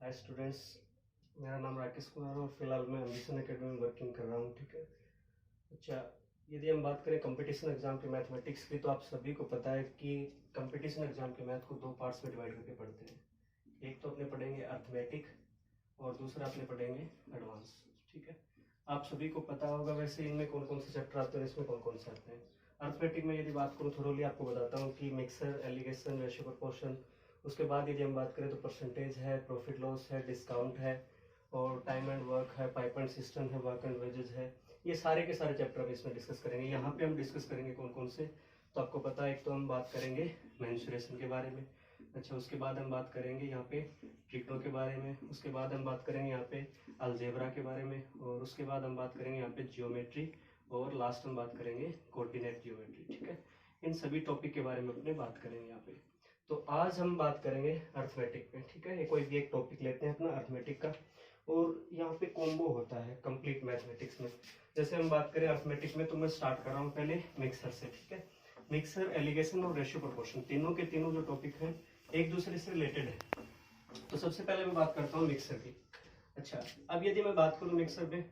Hi students, मेरा नाम राकेश कुमार है और फिलहाल मैं एम्बिशन एकेडमी में वर्किंग कर रहा हूँ। ठीक है। अच्छा, यदि हम बात करें कंपटीशन एग्जाम के मैथमेटिक्स की, तो आप सभी को पता है कि कंपटीशन एग्जाम के मैथ को दो पार्ट्स में डिवाइड करके पढ़ते हैं। एक तो अपने पढ़ेंगे अर्थमेटिक और दूसरा अपने पढ़ेंगे एडवांस। ठीक है। आप सभी को पता होगा वैसे इनमें कौन कौन से चैप्टर आते हैं, इसमें कौन कौन से आते हैं। अर्थमेटिक में यदि बात करूँ थोड़ी आपको बताता हूँ कि मिक्सर, एलिगेशन, रेशियो, प्रोपोर्शन। उसके बाद यदि हम बात करें तो परसेंटेज है, प्रॉफिट लॉस है, डिस्काउंट है और टाइम एंड वर्क है, पाइप एंड सिस्टम है, वर्क एंड वेजेस है। ये सारे के सारे चैप्टर हम इसमें डिस्कस करेंगे। यहाँ पे हम डिस्कस करेंगे कौन कौन से, तो आपको पता है एक तो हम बात करेंगे मेंसुरेशन के बारे में। अच्छा, उसके बाद हम बात करेंगे यहाँ पे ट्रिग्नो के बारे में। उसके बाद हम बात करेंगे यहाँ पे अलजेब्रा के बारे में और उसके बाद हम बात करेंगे यहाँ पे जियोमेट्री और लास्ट हम बात करेंगे कोऑर्डिनेट जियोमेट्री। ठीक है। इन सभी टॉपिक के बारे में अपने बात करेंगे यहाँ पे। तो आज हम बात करेंगे अर्थमेटिक पे। ठीक है। ये कोई भी एक टॉपिक लेते हैं अपना अर्थमेटिक का, और यहाँ पे कॉम्बो होता है कंप्लीट मैथमेटिक्स में। जैसे हम बात करें अर्थमेटिक में, तो मैं स्टार्ट कर रहा हूँ पहले मिक्सर से। ठीक है। मिक्सर, एलिगेशन और रेशियो प्रोपोर्शन, तीनों के तीनों जो टॉपिक हैं एक दूसरे से रिलेटेड है। तो सबसे पहले मैं बात करता हूँ मिक्सर की। अच्छा, अब यदि मैं बात करूँ मिक्सर में,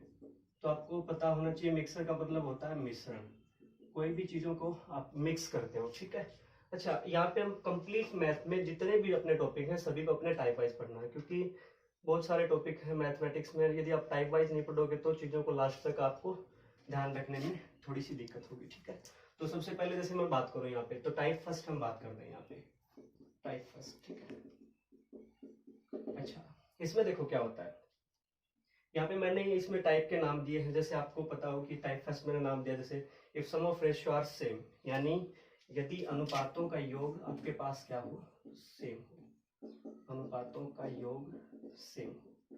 तो आपको पता होना चाहिए मिक्सर का मतलब होता है मिश्रण। कोई भी चीजों को आप मिक्स करते हो। ठीक है। अच्छा, यहाँ पे हम कंप्लीट मैथ में जितने भी अपने टॉपिक हैं सभी को अपने टाइप वाइज पढ़ना है, क्योंकि बहुत सारे टॉपिक हैं मैथमेटिक्स में। यदि आप टाइप वाइज नहीं पढ़ोगे तो चीजों को लास्ट तक आपको ध्यान रखने में थोड़ी सी दिक्कत होगी। ठीक है। तो सबसे पहले जैसे मैं बात करूँ यहाँ पे, तो टाइप फर्स्ट हम बात करते हैं यहाँ पे, टाइप फर्स्ट। ठीक है। अच्छा, इसमें देखो क्या होता है। यहाँ पे मैंने इसमें टाइप के नाम दिए हैं। जैसे आपको पता हो कि टाइप फर्स्ट मैंने नाम दिया जैसे if sum of ratio are same, यानी यदि अनुपातों का योग आपके पास क्या हो, सेम हो, अनुपातों का योग सेम हो।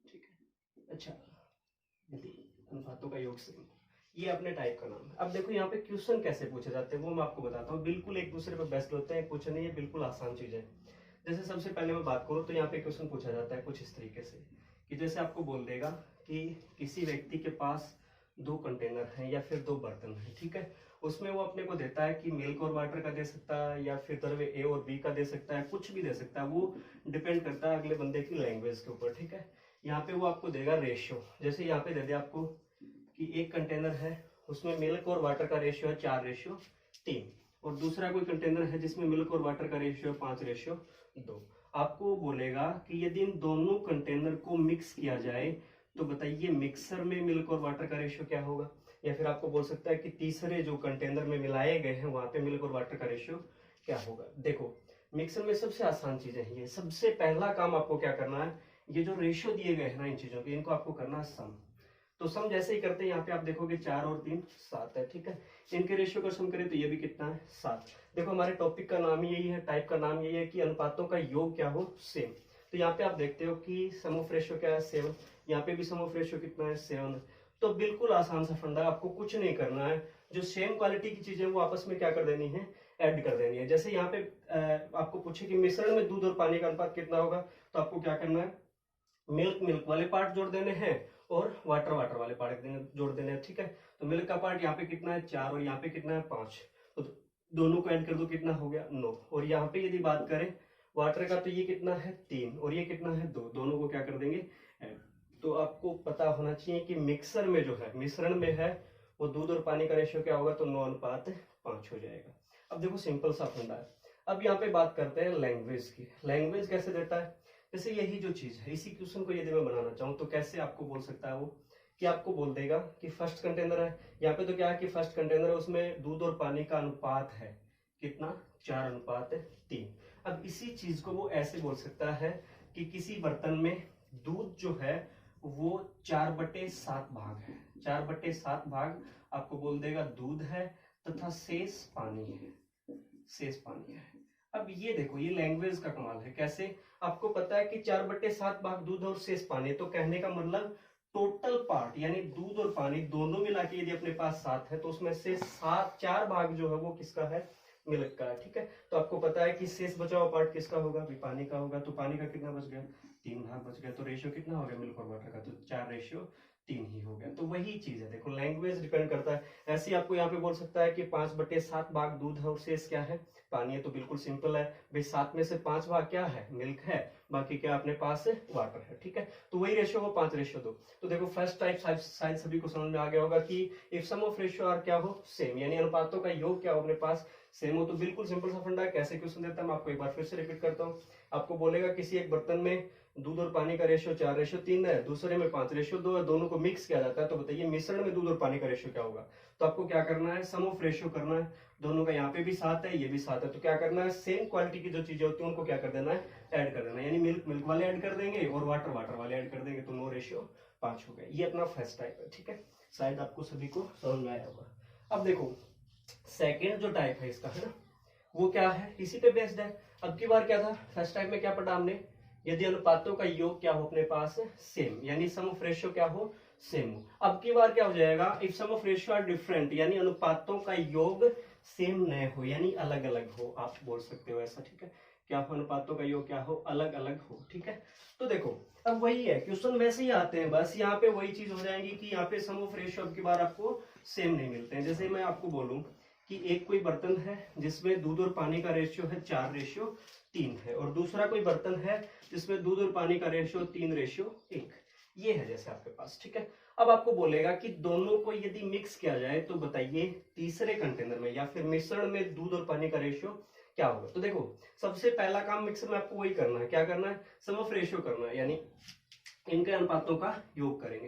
ठीक है। अच्छा, यदि अनुपातों का योग सेम हो, ये अपने टाइप का नाम है। अब देखो यहाँ पे क्वेश्चन कैसे पूछे जाते हैं वो मैं आपको बताता हूँ। बिल्कुल एक दूसरे पे बेस्ड होते हैं, कुछ नहीं है, बिल्कुल आसान चीज है। जैसे सबसे पहले मैं बात करूँ तो यहाँ पे क्वेश्चन पूछा जाता है कुछ इस तरीके से कि जैसे आपको बोल देगा कि किसी व्यक्ति के पास दो कंटेनर हैं या फिर दो बर्तन हैं। ठीक है। उसमें वो अपने को देता है कि मिल्क और वाटर का दे सकता है या फिर द्रव्य ए और बी का दे सकता है, कुछ भी दे सकता है। वो डिपेंड करता है अगले बंदे की लैंग्वेज के ऊपर। ठीक है। यहाँ पे वो आपको देगा रेशियो। जैसे यहाँ पे दे दे आपको कि एक कंटेनर है उसमें मिल्क और वाटर का रेशियो है 4:3, और दूसरा कोई कंटेनर है जिसमें मिल्क और वाटर का रेशियो है 5:2। आपको बोलेगा कि यदि इन दोनों कंटेनर को मिक्स किया जाए तो बताइए मिक्सर में मिल्क और वाटर का रेशियो क्या होगा। या फिर आपको बोल सकता है कि तीसरे जो कंटेनर में मिलाए गए हैं वहां पे मिल्क और वाटर का रेशियो क्या होगा। देखो, मिक्सर में सबसे आसान चीजें हैं ये। सबसे पहला काम आपको क्या करना है, ये जो रेशियो दिए गए हैं ना इन चीजों के, इनको आपको करना है सम। तो सम जैसे ही करते हैं यहाँ पे आप देखोगे 4 और 3 7 है। ठीक है। इनके रेशियो का सम करें तो ये भी कितना है, 7। देखो, हमारे टॉपिक का नाम यही है, टाइप का नाम यही है कि अनुपातों का योग क्या हो, सेम। तो यहाँ पे आप देखते हो कि सम ऑफ रेशियो क्या है, 7। यहाँ पे भी सम ऑफ रेशियो कितना है, 7। तो बिल्कुल आसान सा फंडा, आपको कुछ नहीं करना है। जो सेम क्वालिटी की चीजें वो आपस में क्या कर देनी है, ऐड कर देनी है। जैसे यहाँ पे आपको पूछे कि मिश्रण में दूध और पानी का अनुपात कितना होगा, तो आपको क्या करना है, मिल्क मिल्क वाले पार्ट जोड़ देने हैं और वाटर वाटर वाले पार्ट जोड़ देने हैं। ठीक है। तो मिल्क का पार्ट यहाँ पे कितना है, 4, और यहाँ पे कितना है, 5। तो दोनों को ऐड कर दो, कितना हो गया, 9। और यहाँ पे यदि बात करें वाटर का, तो ये कितना है, 3, और ये कितना है, 2। दोनों को क्या कर देंगे, ऐड। तो आपको पता होना चाहिए कि मिक्सर में जो है, मिश्रण में है, वो दूध और पानी का रेशियो क्या होगा, तो 9:5 हो जाएगा। अब देखो सिंपल सा फंडा है। अब यहाँ पे बात करते हैं लैंग्वेज की। लैंग्वेज कैसे देता है, जैसे यही जो चीज है, इसी क्वेश्चन को यदि मैं बनाना चाहूँ तो कैसे आपको बोल सकता है वो, कि आपको बोल देगा कि फर्स्ट कंटेनर है। यहाँ पे तो क्या है कि फर्स्ट कंटेनर है, उसमें दूध और पानी का अनुपात है कितना, 4:3। अब इसी चीज को वो ऐसे बोल सकता है कि किसी बर्तन में दूध जो है वो 4/7 भाग है। 4/7 भाग आपको बोल देगा दूध है तथा शेष पानी है, शेष पानी है। अब ये देखो, ये लैंग्वेज का कमाल है। कैसे, आपको पता है कि 4/7 भाग दूध और शेष पानी, तो कहने का मतलब टोटल पार्ट यानी दूध और पानी दोनों मिला के यदि अपने पास 7 है, तो उसमें से 4 भाग जो है वो किसका है, मिल्क का है। ठीक है। तो आपको पता है कि शेष बचा हुआ पार्ट किसका होगा, भी पानी का होगा। तो पानी का कितना बच गया, 3 भाग बच गया। तो रेशियो कितना हो गया मिल्क और वाटर का, तो 4:3 ही हो गया। तो वही चीज है, देखो लैंग्वेज डिपेंड करता है। ऐसे ही आपको यहाँ पे बोल सकता है कि 5/7 भाग दूध है और शेष क्या है, पानी है। तो बिल्कुल सिंपल है भाई, 7 में से 5 भाग क्या है, मिल्क है, बाकी क्या अपने पास वाटर है, ठीक है। तो वही रेशियो हो 5:2। तो देखो फर्स्ट टाइप शायद सभी को समझ में आ गया होगा कि if sum of ratio are क्या हो सेम, यानी अनुपातों का योग क्या हो अपने पास सेम हो। तो बिल्कुल सिंपल सा फंडा है। कैसे क्वेश्चन देता है मैं आपको एक बार फिर से रिपीट करता हूँ। आपको बोलेगा किसी एक बर्तन में दूध और पानी का रेशियो 4:3 है, दूसरे में 5:2 है, दोनों को मिक्स किया जाता है। तो बताइए मिश्रण में दूध और पानी का रेशियो क्या होगा। तो आपको क्या करना है, सम ऑफ रेशियो करना है। दोनों का यहाँ पे भी 7 है, ये भी 7 है। तो क्या करना है, सेम क्वालिटी की जो चीजें होती है उनको क्या कर देना है, ऐड कर देना है। यानी मिल्क मिल्क वाले ऐड कर देंगे और वाटर वाटर वाले ऐड कर देंगे, तो नो रेशियो 5 हो गया। ये अपना फर्स्ट टाइप है, ठीक है। शायद आपको सभी को समझ में आया होगा। अब देखो सेकेंड जो टाइप है इसका, है ना, वो क्या है, इसी पे बेस्ड है। अब की बार क्या था, फर्स्ट टाइप में क्या पढ़ा हमने, यदि अनुपातों का योग क्या हो अपने पास सेम, यानी सम ऑफ रेशियो क्या हो सेम हो। अब की बार क्या हो जाएगा, if sum of ratio are different, यानी अनुपातों का योग सेम न हो, यानी अलग अलग हो, आप बोल सकते हो ऐसा, ठीक है। क्या हो, अनुपातों का योग क्या हो, अलग अलग हो, ठीक है। तो देखो अब वही है, क्वेश्चन वैसे ही आते हैं, बस यहाँ पे वही चीज हो जाएगी कि यहाँ पे सम ऑफ रेशियो अब की बार आपको सेम नहीं मिलते हैं। जैसे मैं आपको बोलूं कि एक कोई बर्तन है जिसमें दूध और पानी का रेशियो है 4:3 है, और दूसरा कोई बर्तन है जिसमें दूध और पानी का रेशियो 3:1, ये है जैसे आपके पास, ठीक है। अब आपको बोलेगा कि दोनों को यदि मिक्स किया जाए तो बताइए तीसरे कंटेनर में या फिर मिश्रण में दूध और पानी का रेशियो क्या होगा। तो देखो सबसे पहला काम मिक्सर में आपको वही करना है, क्या करना है, सम ऑफ रेशियो करना है, यानी इनके अनुपातों का योग करेंगे।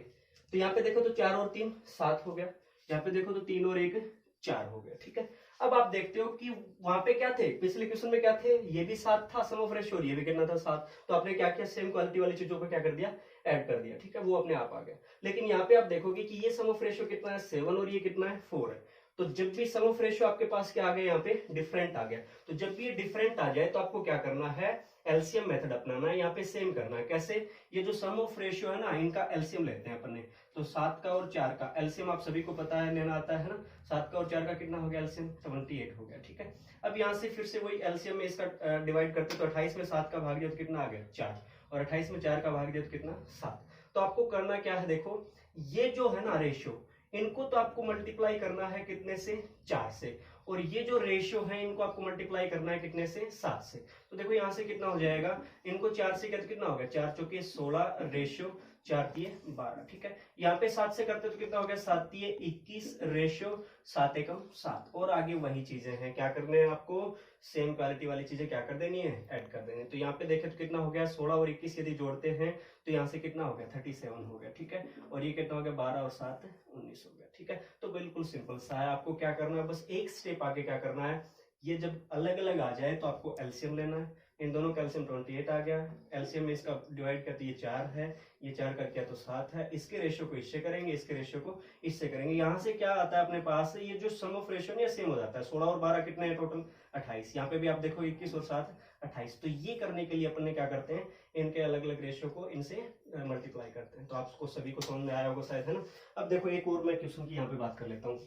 तो यहाँ पे देखो तो 4 और 3 7 हो गया, यहाँ पे देखो तो 3 और 1 4 हो गया, ठीक है। अब आप देखते हो कि वहां पे क्या थे, पिछले क्वेश्चन में क्या थे, ये भी 7 था सम ऑफ रेशियो, ये भी कितना था 7। तो आपने क्या किया, सेम क्वालिटी वाली चीजों को क्या कर दिया, ऐड कर दिया, ठीक है, वो अपने आप आ गया। लेकिन यहाँ पे आप देखोगे कि ये सम ऑफ रेशियो कितना है 7 और ये कितना है 4 है। तो जब भी सम ऑफ रेशियो आपके पास क्या आ गया, यहाँ पे डिफरेंट आ गया। तो जब भी ये डिफरेंट आ जाए तो आपको क्या करना है, एलसीएम मेथड अपनाना है, यहाँ पे सेम करना है। कैसे, ये जो सम ऑफ रेशियो है ना, इनका एलसीएम लेते हैं अपन ने। तो 7 का और 4 का एलसीएम आप सभी को पता है, लेना आता है ना। 7 का और 4 का कितना हो गया एलसीएम, 78 हो गया, ठीक है। अब यहाँ से फिर से वही एलसीएम में इसका डिवाइड करते तो 28 में 7 का भाग दिया तो कितना आ गया 4, और 28 में 4 का भाग दिया तो कितना 7। तो आपको करना क्या है, देखो ये जो है ना रेशियो, इनको तो आपको मल्टीप्लाई करना है कितने से, 4 से, और ये जो रेशियो है इनको आपको मल्टीप्लाई करना है कितने से, 7 से। तो देखो यहाँ से कितना हो जाएगा, इनको 4 से करते कितना हो गया, 4 चौके 16 रेशियो 4 तिये 12, ठीक है। यहाँ पे 7 से करते तो कितना हो गया, 7 तिये 21 रेशियो 7 एकम 7। और आगे वही चीजें हैं, क्या करने हैं आपको, सेम क्वालिटी वाली चीजें क्या कर देनी है, ऐड कर देनी है। तो यहाँ पे देखे तो कितना हो गया, 16 और 21 यदि जोड़ते हैं तो यहाँ से कितना हो गया 37 हो गया, ठीक है। और ये कितना हो गया 12 और 7 19 हो गया, ठीक है। तो बिल्कुल सिंपल सा है, आपको क्या करना है, बस एक स्टेप आगे क्या करना है, ये जब अलग अलग आ जाए तो आपको एलसीएम लेना है। इन दोनों का एलसीएम 28 आ गया, एलसीएम में इसका डिवाइड करते ये 4 है, ये 4 का क्या तो 7 है। इसके रेशियो को इससे करेंगे, इसके रेशियो को इससे करेंगे। यहाँ से क्या आता है अपने पास, ये जो सम ऑफ रेशियो नहीं सेम हो जाता है। 16 और 12 कितने हैं टोटल 28, यहाँ पे भी आप देखो 21 और 7 28। तो ये करने के लिए अपन ने क्या करते हैं, इनके अलग अलग रेशियो को इनसे मल्टीप्लाई करते हैं। तो आपको सभी को समझ में आया होगा शायद, है ना। अब देखो एक और मैं क्वेश्चन की यहाँ पे बात कर लेता हूँ।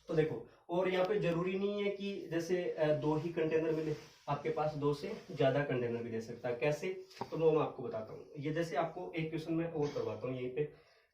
तो देखो और यहाँ पे जरूरी नहीं है कि जैसे 2 ही कंटेनर मिले, आपके पास 2 से ज्यादा कंटेनर भी दे सकता है। कैसे, तो वो मैं आपको बताता हूँ। ये जैसे आपको एक क्वेश्चन में और करवाता हूँ यहीं पे।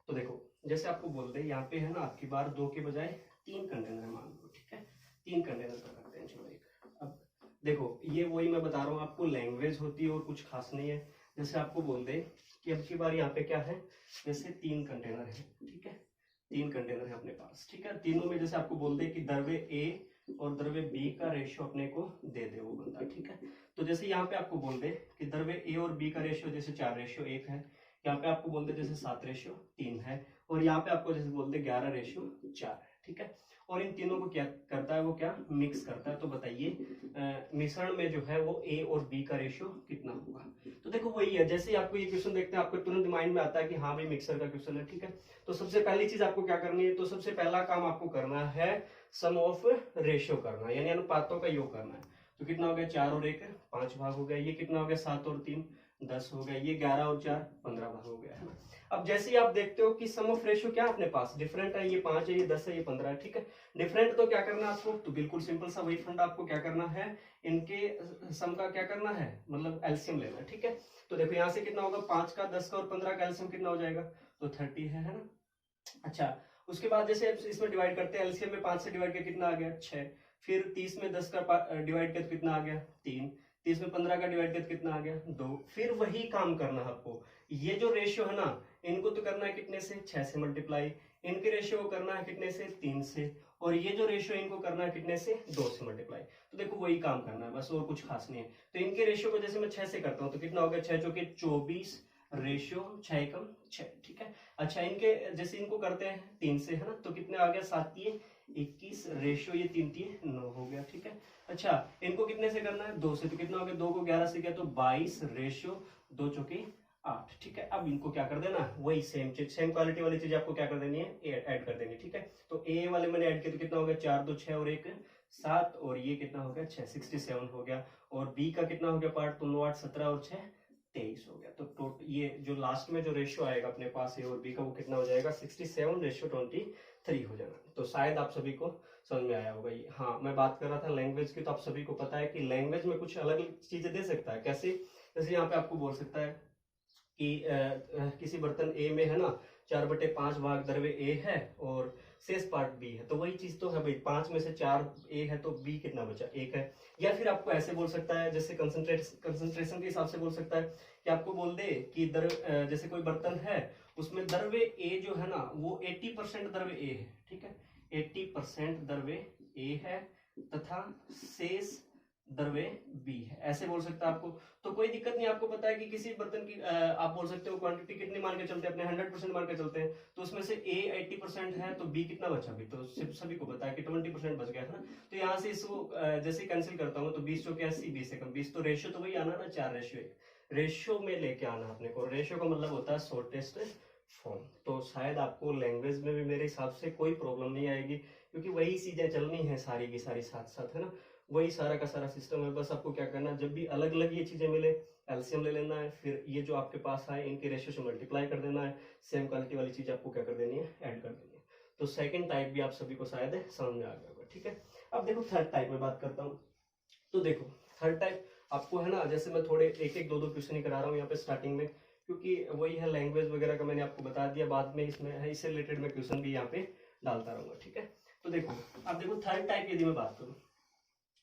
तो देखो जैसे आपको बोल दे यहाँ पे है ना, आपकी बार 2 के बजाय 3 कंटेनर मान लो, ठीक है। 3 कंटेनर कर रखते हैं, चलो एक। अब देखो ये वही मैं बता रहा हूँ आपको, लैंग्वेज होती है और कुछ खास नहीं है। जैसे आपको बोल दे कि अब की बार यहाँ पे क्या है, जैसे 3 कंटेनर है, ठीक है। 3 कंटेनर है अपने पास, ठीक है। तीनों में जैसे आपको बोल दे कि द्रव्य ए और द्रव्य बी का रेशियो अपने को दे दे वो बंदा, ठीक है। तो जैसे यहाँ पे आपको बोल दे कि द्रव्य ए और बी का रेशियो जैसे 4:1 है, यहाँ पे आपको बोल दे जैसे 7:3 है, और यहाँ पे आपको जैसे बोल दे 11:4 है, ठीक है। और इन तीनों को क्या करता है, वो क्या मिक्स करता है। तो बताइए मिश्रण में जो है वो ए और बी का रेशियो कितना होगा। तो देखो वही है, जैसे ही आपको ये क्वेश्चन देखते हैं आपको तुरंत माइंड में आता है कि हाँ भाई मिक्सर का क्वेश्चन है, ठीक है। तो सबसे पहली चीज आपको क्या करनी है, तो सबसे पहला काम आपको करना है सम ऑफ रेशियो करना है, यानी अनुपातों का योग करना है। तो कितना हो गया, 4 और 1 5 भाग हो गया। ये कितना हो गया, 7 और 3 10 हो गया। ये 11 और 4 15 भाग हो गया, है ना। अब जैसे ही आप देखते हो कि सम ऑफ रेशियो क्या है अपने पास, डिफरेंट है, ये 5 है, ये 10 है, ये 15 है, ठीक है। डिफरेंट तो क्या करना है आपको, तो बिल्कुल सिंपल सा वही फंडा, आपको क्या करना है, इनके सम का क्या करना है, मतलब एलसीएम लेना है, ठीक है। तो देखो यहाँ से कितना होगा, 5 का 10 का और 15 का एलसीएम कितना हो जाएगा, तो 30 है ना। अच्छा उसके बाद जैसे इसमें डिवाइड करते हैं, एलसीएम में 5 से डिवाइड किया कितना आ गया 6, फिर 30 में 10 का डिवाइड किया तो कितना आ गया 3, 30 में 15 का डिवाइड करके कितना आ गया 2। फिर वही काम करना है आपको, ये जो रेशियो है ना इनको तो करना है कितने से 6 से मल्टीप्लाई, इनके रेशियो को करना है कितने से 3 से, और ये जो रेशियो इनको करना है कितने से 2 से मल्टीप्लाई। तो देखो वही काम करना है बस, और कुछ खास नहीं है। तो इनके रेशियो को जैसे मैं 6 से करता हूँ तो कितना हो गया 6 चौके 24 रेशियो 6 एकम 6, ठीक है। अच्छा इनके जैसे इनको करते हैं 3 से है ना, तो कितने आ गया 7 तिये 21 रेशियो ये 3 तिये 9 हो गया, ठीक है। अच्छा इनको कितने से करना है 2 से, तो कितना हो गया 2 को 11 से किया तो 22 रेशियो 2 चौके 8, ठीक है। अब इनको क्या कर देना है वही सेम चीज, सेम क्वालिटी वाली चीज आपको क्या कर देनी है ऐड कर देनी, ठीक है। तो ए वाले मैंने ऐड किया तो कितना हो गया 4 2 6 और 1 7, और ये कितना हो गया 6 67 हो गया। और बी का कितना हो गया पार्ट, तो 9 8 17 और 6 23 हो गया। तो टोटल ये जो लास्ट में जो रेशियो आएगा अपने पास ए और बी का वो कितना हो जाएगा 67 रेशियो 23 हो जाना। तो शायद आप सभी को समझ में आया होगा ये। हाँ मैं बात कर रहा था लैंग्वेज की, तो आप सभी को पता है कि लैंग्वेज में कुछ अलग अलग चीजें दे सकता है। कैसे, जैसे यहाँ पे आपको बोल सकता है कि किसी बर्तन ए में है ना 4/5 भाग द्रव्य ए है और शेष पार्ट बी है, तो वही चीज तो है भाई, 5 में से 4 ए है तो बी कितना बचा 1 है। या फिर आपको ऐसे बोल सकता है, जैसे कंसंट्रेशन के हिसाब से बोल सकता है कि आपको बोल दे कि जैसे कोई बर्तन है उसमें द्रव्य ए जो है ना वो 80% द्रव्य ए है, ठीक है, 80% द्रव्य ए है तथा शेष द्रव्य बी है, ऐसे बोल सकता है आपको। तो कोई दिक्कत नहीं, आपको पता है कि किसी बर्तन की आप बोल सकते हो क्वांटिटी कितनी मान के चलते हैं, अपने 100% मान के चलते हैं, तो उसमें से ए 80% है तो बी कितना बचा, भी तो सभी को पता है कि 20% बच गया है ना। तो यहाँ से इसको जैसे कैंसिल करता हूँ तो 20 चौके 80 20 से कम 20, तो रेशियो तो वही आना ना 4 रेशियो 1, रेशियो में लेके आना अपने को। रेशियो का मतलब होता है शॉर्टेस्ट फॉर्म। तो शायद आपको लैंग्वेज में भी मेरे हिसाब से कोई प्रॉब्लम नहीं आएगी, क्योंकि वही चीजें चलनी है सारी की सारी साथ साथ, है ना, वही सारा का सारा सिस्टम है। बस आपको क्या करना है, जब भी अलग अलग ये चीजें मिले एलसीएम ले लेना है, फिर ये जो आपके पास आए इनके रेशियो से मल्टीप्लाई कर देना है, सेम क्वालिटी वाली चीज आपको क्या कर देनी है ऐड कर देनी है। तो सेकंड टाइप भी आप सभी को शायद समझ में आ गया होगा, ठीक है। अब देखो थर्ड टाइप में बात करता हूँ। तो देखो थर्ड टाइप आपको है ना, जैसे मैं थोड़े एक एक दो दो क्वेश्चन ही करा रहा हूँ यहाँ पे स्टार्टिंग में, क्योंकि वही है लैंग्वेज वगैरह का मैंने आपको बता दिया, बाद में इसमें है इससे रिलेटेड मैं क्वेश्चन भी यहाँ पे डालता रहूंगा, ठीक है। तो देखो अब देखो थर्ड टाइप यदि मैं बात करूँ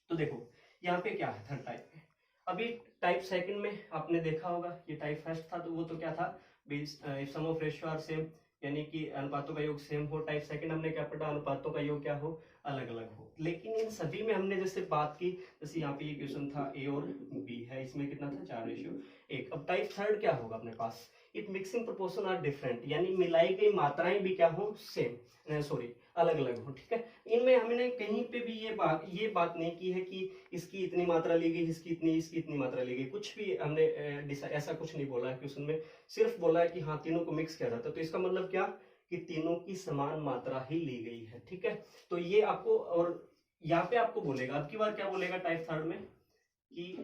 तो देखो यहाँ पे क्या है थर्ड टाइप में। अभी टाइप सेकंड में आपने देखा होगा, ये टाइप फर्स्ट था तो वो तो क्या था, सम ऑफ रेशियो आर सेम, यानी कि अनुपातों का योग सेम हो। टाइप सेकंड हमने क्या पढ़ा, अनुपातों का योग क्या हो अलग अलग हो। लेकिन इन सभी में हमने जैसे बात की, जैसे यहाँ पे ये क्वेश्चन था ए और बी है, इसमें कितना था 4 रेशियो 1। अब टाइप थर्ड क्या होगा अपने पास, it mixing proportion are different, यानी मिलाई गई मात्राएं भी क्या हो सेम, सॉरी अलग अलग हो, ठीक है। इनमें हमने कहीं पे भी ये बात नहीं की है कि इसकी इतनी मात्रा ली गई, इसकी इतनी मात्रा ली गई, कुछ भी हमने ऐसा कुछ नहीं बोला है क्वेश्चन में। सिर्फ बोला है कि हाँ तीनों को मिक्स किया जाता है, तो इसका मतलब क्या कि तीनों की समान मात्रा ही ली गई है, ठीक है। तो ये आपको, और यहाँ पे आपको बोलेगा अब की बार क्या बोलेगा टाइप थर्ड में, कि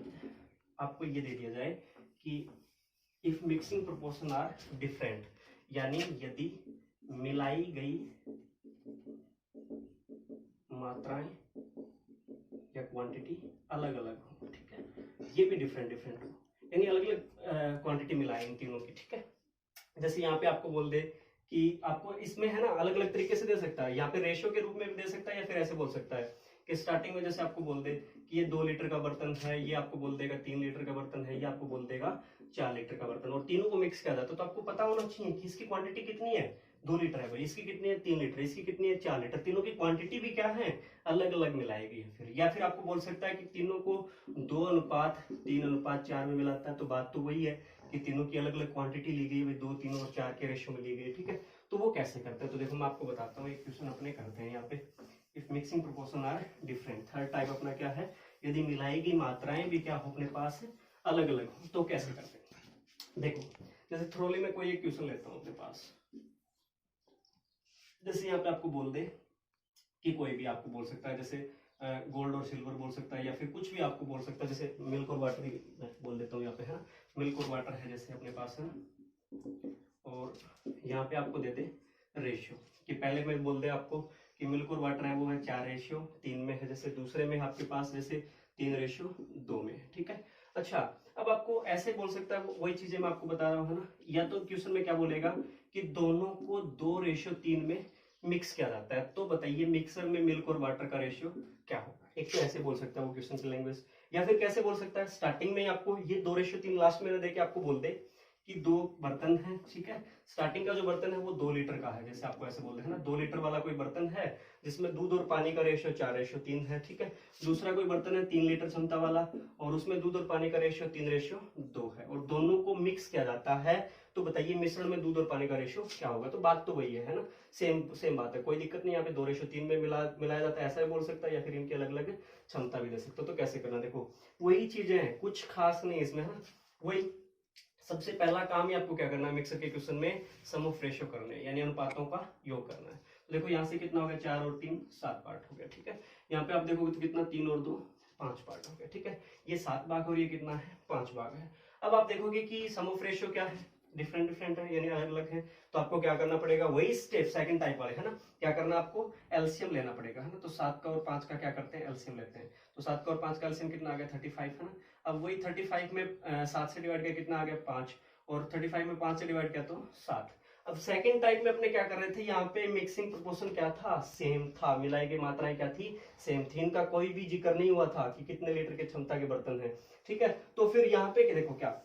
आपको ये दे दिया जाए कि if mixing proportion are different, यानी यदि मिलाई गई मात्राएं या क्वांटिटी अलग अलग हो, ठीक है, ये भी डिफरेंट डिफरेंट हो, यानी अलग अलग क्वांटिटी मिलाए इन तीनों की, ठीक है। जैसे यहाँ पे आपको बोल दे कि आपको इसमें है ना अलग अलग तरीके से दे सकता है, यहाँ पे रेशियो के रूप में भी दे सकता है, या फिर ऐसे बोल सकता है कि स्टार्टिंग में जैसे आपको बोल दे कि ये 2 लीटर का बर्तन है, ये आपको बोल देगा 3 लीटर का बर्तन है, ये आपको बोल देगा 4 लीटर का बर्तन, और तीनों को मिक्स किया जाता है, तो आपको पता होना चाहिए कि इसकी क्वांटिटी कितनी है, 2 लीटर है भाई, इसकी कितनी है 3 लीटर, इसकी कितनी है 4 लीटर, तीनों की क्वांटिटी भी क्या है अलग अलग मिलाई गई है फिर। या फिर आपको बोल सकता है कि तीनों को 2:3:4 में मिलाता है, तो बात तो वही है कि तीनों की अलग अलग क्वांटिटी ली गई, 2 3 और 4 के रेशियो में ली गई, ठीक है। तो वो कैसे करते हैं, तो देखो मैं आपको बताता हूँ, एक क्वेश्चन अपने करते हैं यहाँ पे, if mixing proportion are different. Third type अपना क्या है, यदि मिलाई गई मात्राएं भी क्या हो अपने पास अलग अलग हो, तो कैसे करते हैं। देखो जैसे थ्रोली में कोई एक क्वेश्चन लेता हूँ अपने पास, जैसे यहाँ पे आपको बोल दे कि कोई भी आपको बोल सकता है, जैसे गोल्ड और सिल्वर बोल सकता है, या फिर कुछ भी आपको बोल सकता है, जैसे मिल्क और वाटर ही मैं बोल देता हूँ यहाँ पे, है ना, मिल्क और वाटर है जैसे अपने पास, है ना, और यहाँ पे आपको दे दे रेशियो, कि पहले में बोल दे आपको कि मिल्क और वाटर है वो है 4 रेशियो 3 में है, जैसे दूसरे में आपके पास जैसे 3 रेशियो 2 में है, ठीक है। अच्छा अब आपको ऐसे बोल सकता है, वही चीजें मैं आपको बता रहा हूँ, है ना, या तो क्वेश्चन में क्या बोलेगा कि दोनों को 2 रेशियो 3 में मिक्स किया जाता है, तो बताइए मिक्सर में मिल्क और वाटर का रेशियो क्या होगा। एक तो ऐसे बोल सकता है वो क्वेश्चन की लैंग्वेज, या फिर कैसे बोल सकता है, स्टार्टिंग में आपको ये 2:3 लास्ट में दे के आपको बोल दे कि 2 बर्तन है, ठीक है। स्टार्टिंग का जो बर्तन है वो 2 लीटर का है, जैसे आपको ऐसे बोल दे है ना, 2 लीटर वाला कोई बर्तन है जिसमें दूध और पानी का रेशियो 4:3 है, ठीक है। दूसरा कोई बर्तन है 3 लीटर क्षमता वाला और उसमें दूध और पानी का रेशियो 3:2 है और दोनों को मिक्स किया जाता है, तो बताइए मिश्रण में दूध और पानी का रेशियो क्या होगा। तो बात तो वही है ना, सेम सेम बात है, कोई दिक्कत नहीं। यहाँ पे 2:3 में मिलाया जाता है, ऐसा भी बोल सकता है, या फिर इनकी अलग अलग क्षमता भी दे सकते हो। तो कैसे करना, देखो वही चीजें हैं, कुछ खास नहीं इसमें, है ना। वही सबसे पहला काम ही आपको क्या करना है, मिक्सर के क्वेश्चन में सम ऑफ रेशियो करने हैं, यानी अनुपातों का योग करना है। तो देखो यहाँ से कितना हो गया, 4 और 3 7 पार्ट हो गया, ठीक है। यहाँ पे आप देखोगे तो कितना, 3 और 2 5 पार्ट हो गया, ठीक है। ये 7 भाग और ये कितना है, 5 भाग है। अब आप देखोगे कि सम ऑफ रेशियो क्या है, डिफरेंट डिफरेंट है, यानी अलग अलग है। तो आपको क्या करना पड़ेगा, वही स्टेप सेकंड टाइप वाले, है ना। क्या करना, आपको एलसीएम लेना पड़ेगा, है ना। तो 7 का और 5 का क्या करते हैं, एलसीएम लेते हैं। तो 7 का और 5 का एलसीएम कितना आ गया, 35, है ना। अब वही 35 में 7 से डिवाइड किया कितना आ गया, 5, और 35 में 5 से डिवाइड किया तो 7। अब सेकंड टाइप में अपने क्या कर रहे थे, यहाँ पे मिक्सिंग प्रोपोर्शन क्या था, सेम था, मिलाई गई मात्राएं क्या थी, सेम थी। इनका कोई भी जिक्र नहीं हुआ था कि कितने लीटर के क्षमता के बर्तन है, ठीक है। तो फिर यहाँ पे देखो क्या,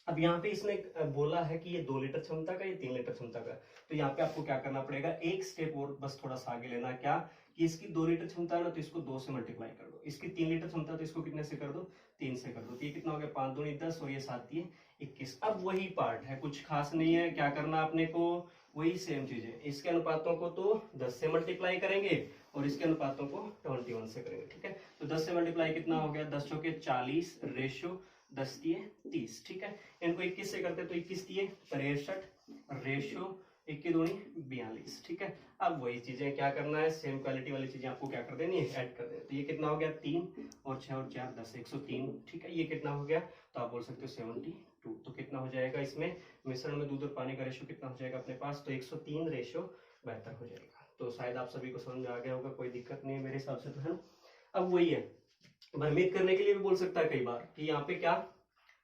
अब यहाँ पे इसने बोला है कि ये 2 लीटर क्षमता का, ये 3 लीटर क्षमता का। तो यहाँ पे आपको क्या करना पड़ेगा, एक स्टेप और बस थोड़ा सा आगे लेना, क्या कि इसकी 2 लीटर क्षमता है ना, तो इसको 2 से मल्टीप्लाई कर दो। इसकी 3 लीटर क्षमता, तो इसको कितने से कर दो, 3 से कर दो। तो ये कितना हो गया, 5 दूनी 10 और ये 7 ये 21। अब वही पार्ट है, कुछ खास नहीं है, क्या करना आपने को, वही सेम चीज है। इसके अनुपातों को तो 10 से मल्टीप्लाई करेंगे और इसके अनुपातों को 21 से करेंगे, ठीक है। तो 10 से मल्टीप्लाई कितना हो गया, 10 चौके 40 रेशियो 10 दिए 30, ठीक है। इनको 21 से करते तो 21 दिए 63 रेशियो 21 दूनी 42, ठीक है। अब वही चीजें क्या करना है, सेम क्वालिटी वाली चीजें आपको क्या कर देनी है, ऐड कर देनी। तो ये कितना हो गया, 3 और 6 और 4 10 103, ठीक है। ये कितना हो गया, तो आप बोल सकते हो 72। तो कितना हो जाएगा, इसमें मिश्रण में दूध और पानी का रेशियो कितना हो जाएगा अपने पास, तो 103 रेशियो बेहतर हो जाएगा। तो शायद आप सभी को समझ में आ गया होगा, कोई दिक्कत नहीं है मेरे हिसाब से, तो है। अब वही है, भ्रमित करने के लिए भी बोल सकता है कई बार कि यहाँ पे क्या,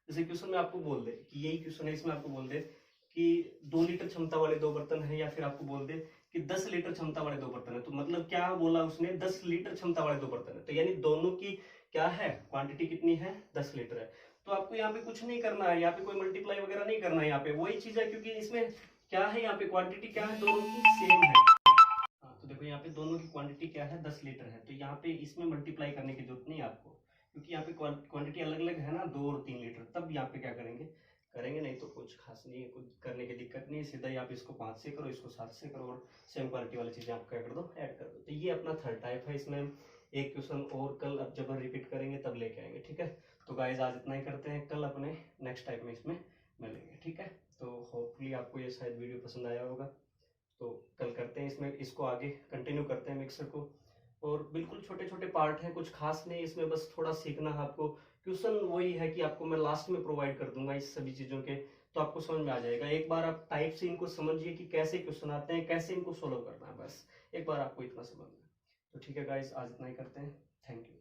जैसे क्वेश्चन में आपको बोल दे कि यही क्वेश्चन है, इसमें आपको बोल दे कि 2 लीटर क्षमता वाले 2 बर्तन है, या फिर आपको बोल दे कि 10 लीटर क्षमता वाले 2 बर्तन है। तो मतलब क्या बोला उसने, 10 लीटर क्षमता वाले 2 बर्तन है, तो यानी दोनों की क्या है, क्वांटिटी कितनी है, 10 लीटर है। तो आपको यहाँ पे कुछ नहीं करना है, यहाँ पे कोई मल्टीप्लाई वगैरह नहीं करना है, यहाँ पे वही चीज है, क्योंकि इसमें क्या है, यहाँ पे क्वांटिटी क्या है, दोनों की सेम है। हाँ, तो देखो यहाँ पे दोनों की क्वांटिटी क्या है, 10 लीटर है। तो यहाँ पे इसमें मल्टीप्लाई करने की जरूरत नहीं है आपको, क्योंकि यहाँ पे क्वांटिटी अलग अलग है ना, 2 और 3 लीटर। तब यहाँ पे क्या करेंगे नहीं तो कुछ खास नहीं है, कुछ करने की दिक्कत नहीं है। सीधा ही आप इसको 5 से करो, इसको 7 से करो और सेम क्वालिटी वाली चीजें आप क्या कर दो, ऐड कर दो। तो ये अपना थर्ड टाइप है। इसमें एक क्वेश्चन और कल अब जब रिपीट करेंगे तब लेके आएंगे, ठीक है। तो गाइज आज इतना ही करते हैं, कल अपने नेक्स्ट टाइप में इसमें मिलेंगे, ठीक है। तो होपफुली आपको ये शायद वीडियो पसंद आया होगा। तो कल करते हैं इसमें, इसको आगे कंटिन्यू करते हैं मिक्सर को। और बिल्कुल छोटे छोटे पार्ट हैं, कुछ खास नहीं इसमें, बस थोड़ा सीखना है आपको। क्वेश्चन वही है कि आपको मैं लास्ट में प्रोवाइड कर दूंगा इस सभी चीजों के, तो आपको समझ में आ जाएगा। एक बार आप टाइप से इनको समझिए कि कैसे क्वेश्चन आते हैं, कैसे इनको सोल्व करना है, बस एक बार आपको इतना समझना है। तो ठीक है गाइस, आज इतना ही करते हैं, थैंक यू।